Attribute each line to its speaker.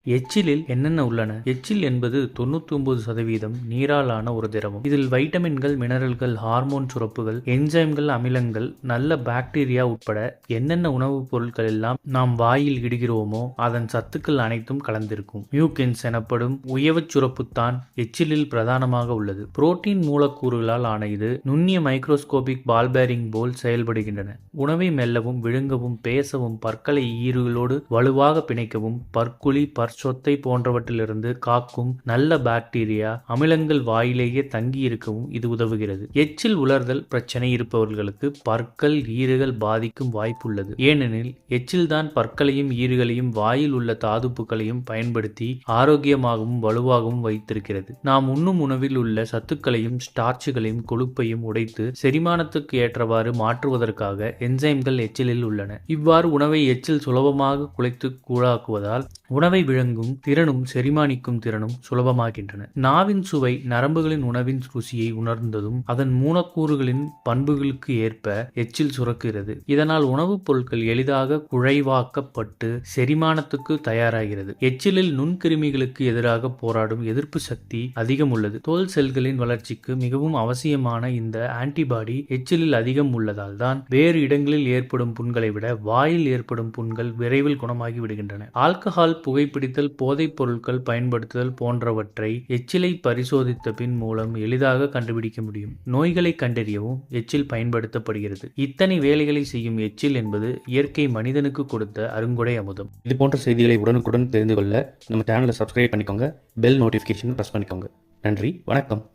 Speaker 1: எச்சிலில் என்னென்ன உள்ளன? எச்சில் என்பது 99% நீரால் ஆன ஒரு திரவம். இதில் வைட்டமின்கள், மினரல்கள், ஹார்மோன் சுரப்புகள், என்சைம்கள், அமிலங்கள், நல்ல பாக்டீரியா உட்பட என்னென்ன உணவுப் பொருட்கள் எல்லாம் நாம் வாயில் இடுகிறோமோ அதன் சத்துக்கள் அனைத்தும் கலந்திருக்கும். மியூக்கின்ஸ் எனப்படும் உயவுச் சுரப்புத்தான் எச்சிலில் பிரதானமாக உள்ளது. புரோட்டீன் மூலக்கூறுகளால் ஆன இது நுண்ணிய மைக்ரோஸ்கோபிக் பால் பேரிங் போல் செயல்படுகின்றன. உணவை மெல்லவும், விழுங்கவும், பேசவும், பற்களை ஈறுகளோடு வலுவாக பிணைக்கவும், பற்குழி, சொத்தை போன்றவற்றிலிருந்து காக்கும் நல்ல பாக்டீரியா, அமிலங்கள் வாயிலேயே தங்கி இருக்கவும் இது உதவுகிறது. எச்சில் உலர்தல் பிரச்சனை இருப்பவர்களுக்கு பற்கள், ஈறுகள் பாதிக்கும் வாய்ப்புள்ளது. ஏனெனில் எச்சில்தான் பற்களையும் ஈறுகளையும் வாயில் உள்ள தாதுப்புகளையும் பயன்படுத்தி ஆரோக்கியமாகவும் வலுவாகவும் வைத்திருக்கிறது. நாம் உண்ணும் உணவில் உள்ள சத்துக்களையும் ஸ்டார்ச்சுகளையும் கொழுப்பையும் உடைத்து செரிமானத்துக்கு ஏற்றவாறு மாற்றுவதற்காக என்சைம்கள் எச்சிலில் உள்ளன. இவ்வாறு உணவை எச்சில் சுலபமாக குலைத்து கூழாக்குவதால் உணவை விழுங்கும் திறனும் செரிமானிக்கும் திறனும் சுலபமாகின்றன. நாவின் சுவை நரம்புகளின் உணவின் ருசியை உணர்ந்ததும் அதன் மூலக்கூறுகளின் பண்புகளுக்கு ஏற்ப எச்சில் சுரக்கிறது. இதனால் உணவுப் பொருட்கள் எளிதாக குழைவாக்கப்பட்டு செரிமானத்துக்கு தயாராகிறது. எச்சிலில் நுண்கிருமிகளுக்கு எதிராக போராடும் எதிர்ப்பு சக்தி அதிகம் உள்ளது. தோல் செல்களின் வளர்ச்சிக்கு மிகவும் அவசியமான இந்த ஆன்டிபாடி எச்சிலில் அதிகம் உள்ளதால் தான் வேறு இடங்களில் ஏற்படும் புண்களை விட வாயில் ஏற்படும் புண்கள் விரைவில் குணமாகி விடுகின்றன. ஆல்கஹால், புகைப்பிடித்தல், போதைப் பொருட்கள் பயன்படுத்துதல் போன்றவற்றை எச்சிலை பரிசோதித்த பின் மூலம் எளிதாக கண்டுபிடிக்க முடியும். நோய்களை கண்டறியவும் எச்சில் பயன்படுத்தப்படுகிறது. இத்தனை வேலைகளை செய்யும் எச்சில் என்பது இயற்கை மனிதனுக்கு கொடுத்த அருங்கொடை அமுதம்.
Speaker 2: இது போன்ற செய்திகளை உடனுக்குடன் தெரிந்து கொள்ள நம்ம சேனலை சப்ஸ்கிரைப் பண்ணிக்கோங்க. பெல் நோட்டிஃபிகேஷன் பிரஸ் பண்ணிக்கோங்க. நன்றி, வணக்கம்.